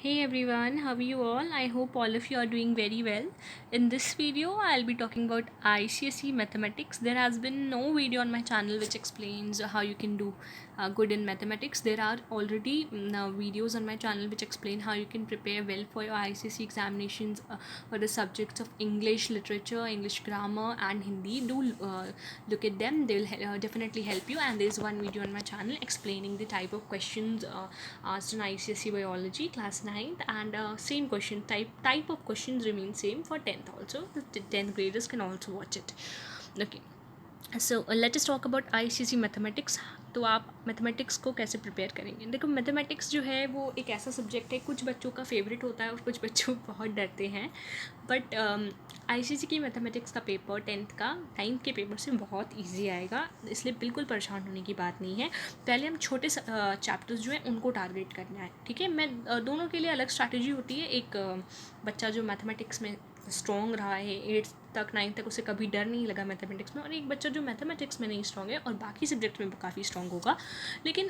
Hey everyone, how are you all? I hope all of you are doing very well. In this video, I'll be talking about ICSE mathematics. There has been no video on my channel which explains how you can do good in mathematics. There are already videos on my channel which explain how you can prepare well for your ICSE examinations for the subjects of English literature, English grammar, and Hindi. Do look at them; they will definitely help you. And there's one video on my channel explaining the type of questions asked in ICSE biology class 9th, and same question type of questions remain same for 10th also. The 10th graders can also watch it. Okay, so let us talk about ICSE mathematics. तो आप mathematics को कैसे prepare करेंगे? देखो, mathematics जो है वो एक ऐसा सब्जेक्ट है, कुछ बच्चों का फेवरेट होता है और कुछ बच्चों बहुत डरते हैं. बट ICSE की मैथमेटिक्स का पेपर 10th का 9th के पेपर से बहुत इजी आएगा, इसलिए बिल्कुल परेशान होने की बात नहीं है. पहले हम छोटे चैप्टर्स जो हैं उनको टारगेट करना है. ठीक है, मैं दोनों के लिए अलग स्ट्रैटेजी होती है. एक बच्चा जो मैथमेटिक्स में स्ट्रॉन्ग रहा है 8th तक 9th तक, उसे कभी डर नहीं लगा मैथमेटिक्स में, और एक बच्चा जो मैथमेटिक्स में नहीं स्ट्रॉन्ग है और बाकी सब्जेक्ट में काफ़ी स्ट्रॉन्ग होगा. लेकिन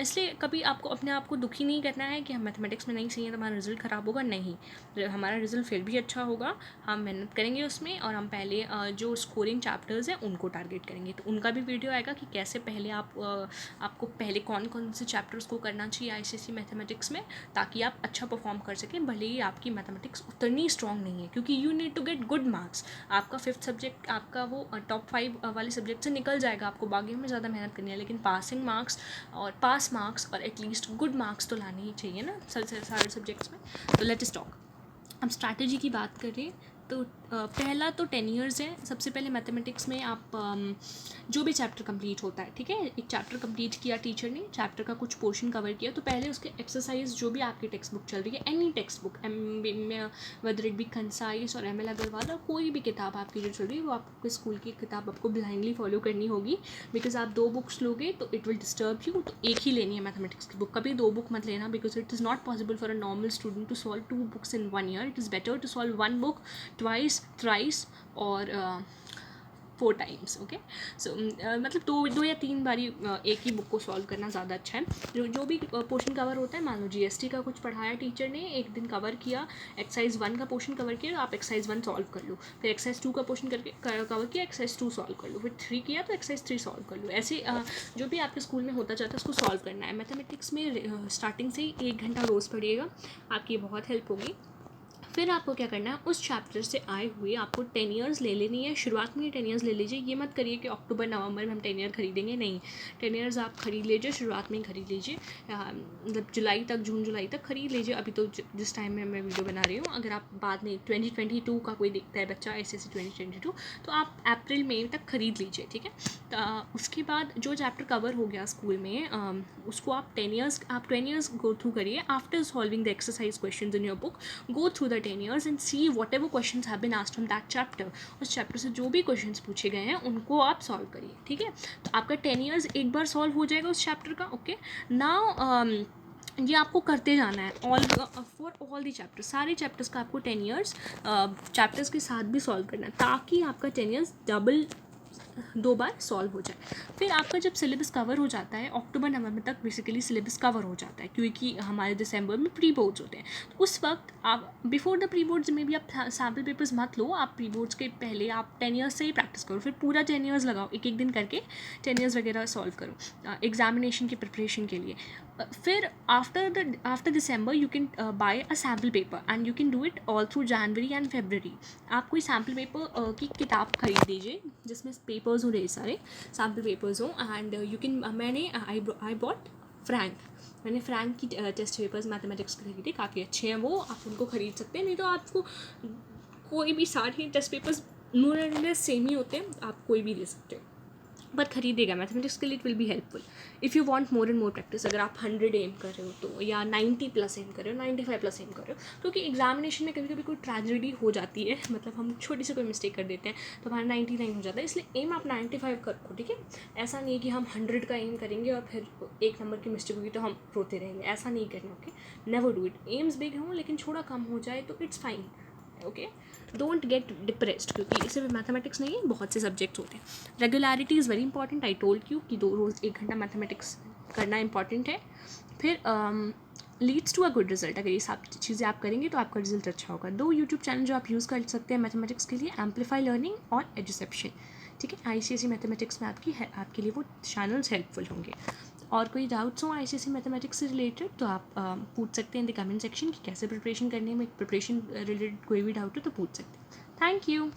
इसलिए कभी आपको अपने आप को दुखी नहीं करना है कि हम मैथमेटिक्स में नहीं सही है तो हमारा रिजल्ट ख़राब होगा. नहीं, हमारा रिजल्ट फिर भी अच्छा होगा. हम मेहनत करेंगे उसमें, और हम पहले जो स्कोरिंग चैप्टर्स हैं उनको टारगेट करेंगे. तो उनका भी वीडियो आएगा कि कैसे पहले आपको पहले कौन कौन से चैप्टर्स को करना चाहिए ICSE मैथमेटिक्स में, ताकि आप अच्छा परफॉर्म कर सकें, भले ही आपकी मैथमेटिक्स उतनी स्ट्रॉन्ग नहीं है. क्योंकि you need to get good marks. आपका 5th सब्जेक्ट आपका वो टॉप 5 वाले सब्जेक्ट से निकल जाएगा. आपको बाकी में ज़्यादा मेहनत करनी है, लेकिन पासिंग मार्क्स और पास मार्क्स और एटलीस्ट गुड मार्क्स तो लाने ही चाहिए ना सारे सब्जेक्ट्स में. तो लेट अस टॉक. हम स्ट्रैटेजी की बात करें तो पहला तो 10 ईयर्स है. सबसे पहले मैथमेटिक्स में आप जो भी चैप्टर कंप्लीट होता है, ठीक है, एक चैप्टर कंप्लीट किया टीचर ने, चैप्टर का कुछ पोर्शन कवर किया, तो पहले उसके एक्सरसाइज जो भी आपकी टेक्स्ट बुक चल रही है, any text book, whether it be concise और ML अग्रवाल, और कोई भी किताब आपकी जो चल रही है वो आपके स्कूल की किताब आपको ब्लाइंडली फॉलो करनी होगी. बिकॉज आप 2 बुक्स लोगे तो इट विल डिस्टर्ब यू. तो एक ही लेनी है मैथमेटिक्स की बुक, कभी 2 बुक मत लेना, because it is not possible for a normal student to solve 2 books in 1 year. It is better to solve 1 book twice, thrice और 4 टाइम्स. ओके, सो मतलब 2 या 3 बारी एक ही बुक को सॉल्व करना ज़्यादा अच्छा है. जो भी पोर्शन कवर होता है, मान लो GST का कुछ पढ़ाया टीचर ने, एक दिन कवर किया, एक्सरसाइज 1 का पोर्शन कवर किया, तो आप एक्सरसाइज 1 सॉल्व कर लो. फिर एक्सरसाइज 2 का पोर्शन करके कवर किया, एक्सरसाइज 2 सॉल्व कर लो. फिर 3 किया तो एक्सरसाइज 3 सॉल्व कर लो. ऐसे जो भी आपके स्कूल में होता जाता है उसको सॉल्व करना है. मैथमेटिक्स में स्टार्टिंग से ही 1 घंटा रोज़ पढ़िएगा, आपकी बहुत हेल्प होगी. फिर आपको क्या करना है, उस चैप्टर से आए हुए आपको 10 ईयर्स ले लेनी है. शुरुआत में ही 10 ईयर्स ले लीजिए. ये मत करिए कि अक्टूबर नवंबर में हम 10 ईयर खरीदेंगे. नहीं, 10 ईयर्स आप खरीद लीजिए, शुरुआत में ही खरीद लीजिए. मतलब जुलाई तक, जून जुलाई तक खरीद लीजिए. अभी तो जिस टाइम में मैं वीडियो बना रही हूँ, अगर आप बाद में 2022 का कोई देखता है बच्चा ICSE 2022, तो आप अप्रैल मई तक खरीद लीजिए. ठीक है, उसके बाद जो चैप्टर कवर हो गया स्कूल में, उसको आप 10 ईयर्स गो थ्रू करिए. After solving the exercise question in your book, go through the 10 years and see whatever questions have been asked from that chapter. उस चैप्टर से जो भी क्वेश्चंस पूछे गए हैं उनको आप सॉल्व करिए. ठीक है, तो आपका 10 ईयर्स एक बार सॉल्व हो जाएगा उस चैप्टर का. ओके, नाउ ये आपको करते जाना है फॉर ऑल दी चैप्टर्स. सारे चैप्टर्स का आपको 10 ईयर्स चैप्टर्स के साथ भी सॉल्व करना है, ताकि आपका 10 ईयर्स डबल 2 बार सॉल्व हो जाए. फिर आपका जब सिलेबस कवर हो जाता है, अक्टूबर नवंबर तक बेसिकली सिलेबस कवर हो जाता है, क्योंकि हमारे दिसंबर में प्री बोर्ड्स होते हैं. तो उस वक्त आप बिफोर द प्री बोर्ड्स में भी आप सैम्पल पेपर्स मत लो. आप प्री बोर्ड्स के पहले आप 10 ईयर्स से ही प्रैक्टिस करो. फिर पूरा 10 ईयर्स लगाओ, एक एक दिन करके 10 ईयर्स वगैरह सॉल्व करो एग्जामिनेशन की प्रिपरेशन के लिए. फिर after December you can buy a sample paper and you can do it all through January and February. आप कोई सैम्पल पेपर की किताब खरीद लीजिए जिसमें पेपर्स हो, ढेर सारे सैम्पल पेपर्स हो. एंड यू कैन मैंने आई बॉट फ्रैंक. मैंने फ्रैंक की टेस्ट पेपर्स मैथमेटिक्स के खरीदे, काफ़ी अच्छे हैं वो, आप उनको खरीद सकते हैं. नहीं तो आपको कोई भी सारे test papers more and less same ही होते हैं, आप कोई भी ले सकते हो, बट खरीदेगा मैथमेटिक्स के लिए. It will be helpful if you want more and more practice. अगर आप 100 एम कर रहे हो तो, या 90 प्लस एम कर रहे हो, 95 प्लस एम कर रहे हो, क्योंकि एग्जामिनेशन में कभी कभी कोई ट्रेजेडी हो जाती है, मतलब हम छोटी सी कोई मिस्टेक कर देते हैं तो हमारा 99 हो जाता है. इसलिए एम आप 95 कर रखो. ठीक है, ऐसा नहीं है कि हम 100 का एम करेंगे और फिर 1 नंबर की मिस्टेक होगी तो हम रोते रहेंगे. ऐसा नहीं करना. Okay, never do it. AIIMS big हों लेकिन थोड़ा कम हो जाए तो it's fine. Okay, don't get depressed, क्योंकि सिर्फ मैथमेटिक्स नहीं है, बहुत से सब्जेक्ट्स होते हैं. Regularity is very important. I told you कि 2 रोज़ 1 घंटा मैथमेटिक्स करना इंपॉर्टेंट है. फिर leads to a good result. अगर ये सब चीज़ें आप करेंगे तो आपका रिजल्ट अच्छा होगा। 2 यूट्यूब चैनल जो आप यूज़ कर सकते हैं मैथमेटिक्स के लिए, एम्पलीफाई लर्निंग और एजुसेप्शन। ठीक है, ICSE मैथमेटिक्स में आपके लिए वो चैनल्स हेल्पफुल होंगे। और कोई डाउट्स हो ICSE मैथमेटिक्स से रिलेटेड तो आप पूछ सकते हैं इन द कमेंट सेक्शन कि कैसे प्रिपरेशन करने में, प्रिपरेशन रिलेटेड कोई भी डाउट हो तो पूछ सकते हैं। Thank you.